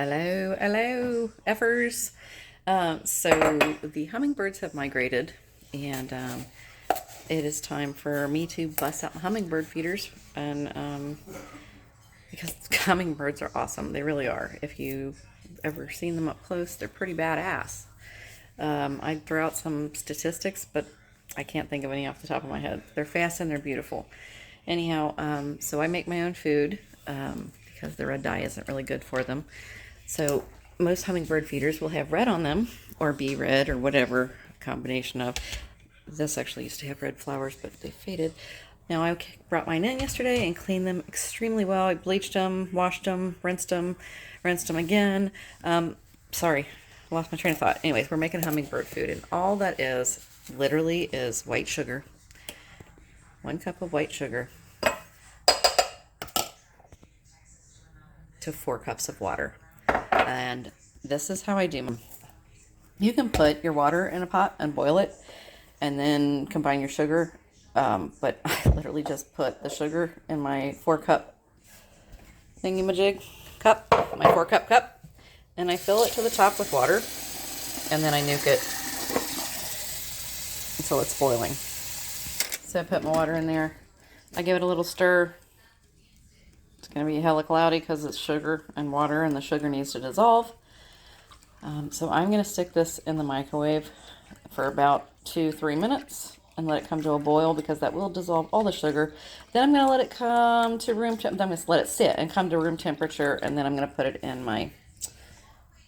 Hello, hello, effers. So the hummingbirds have migrated, and it is time for me to bust out my hummingbird feeders. And because hummingbirds are awesome, they really are. If you've ever seen them up close, they're pretty badass. I'd throw out some statistics, but I can't think of any off the top of my head. They're fast and they're beautiful. Anyhow, so I make my own food because the red dye isn't really good for them. So most hummingbird feeders will have red on them, or be red, or whatever combination of. This actually used to have red flowers, but they faded. Now I brought mine in yesterday and cleaned them extremely well. I bleached them, washed them, rinsed them again. Sorry, lost my train of thought. Anyways, we're making hummingbird food, and all that is literally is white sugar. 1 cup of white sugar to 4 cups of water. And this is how I do them. You can put your water in a pot and boil it and then combine your sugar. But I literally just put the sugar in my 4-cup thingy-majig cup, my 4-cup cup, and I fill it to the top with water, and then I nuke it until it's boiling. So I put my water in there. I give it a little stir. It's going to be hella cloudy because it's sugar and water, and the sugar needs to dissolve. So I'm going to stick this in the microwave for about 2-3 minutes and let it come to a boil, because that will dissolve all the sugar. Then I'm going to let it come to room temperature. I'm going to let it sit and come to room temperature, and then I'm going to put it in my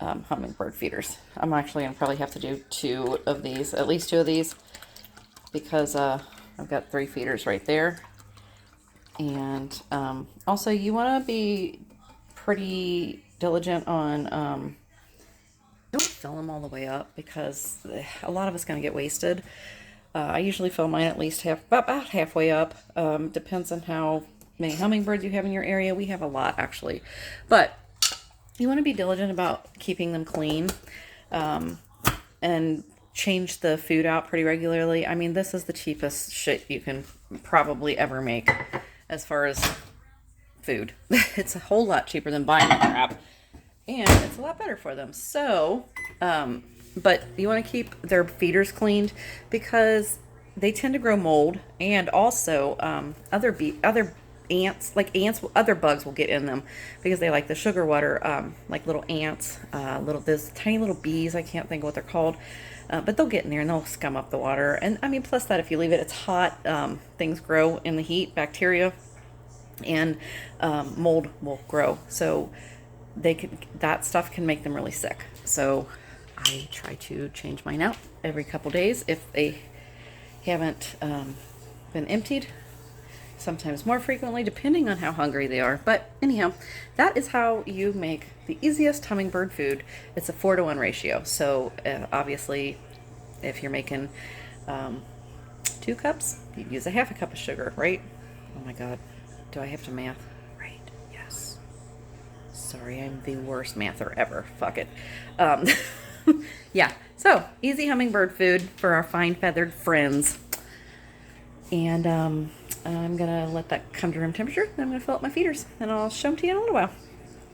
hummingbird feeders. I'm actually going to probably have to do 2 of these, at least 2 of these, because I've got 3 feeders right there. And also, you want to be pretty diligent on don't fill them all the way up, because a lot of it's going to get wasted. I usually fill mine at least about halfway up. Depends on how many hummingbirds you have in your area. We have a lot, actually, but you want to be diligent about keeping them clean, and change the food out pretty regularly. I mean, this is the cheapest shit you can probably ever make as far as food. It's a whole lot cheaper than buying that crap, and it's a lot better for them. So, but you want to keep their feeders cleaned, because they tend to grow mold, and also other ants, other bugs will get in them because they like the sugar water, like little ants, those tiny little bees. I can't think of what they're called. But they'll get in there and they'll scum up the water. And I mean, plus that, if you leave it, it's hot. Things grow in the heat, bacteria, and mold will grow. So that stuff can make them really sick. So I try to change mine out every couple days if they haven't been emptied. Sometimes more frequently, depending on how hungry they are. But anyhow, that is how you make the easiest hummingbird food. It's a 4-to-1 ratio. So obviously, if you're making 2 cups, you use a half a cup of sugar, right? Oh my God, do I have to math? Right, yes. Sorry, I'm the worst mather ever. Fuck it. Yeah, so easy hummingbird food for our fine feathered friends. And I'm going to let that come to room temperature. Then I'm going to fill up my feeders, and I'll show them to you in a little while.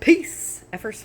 Peace, effers.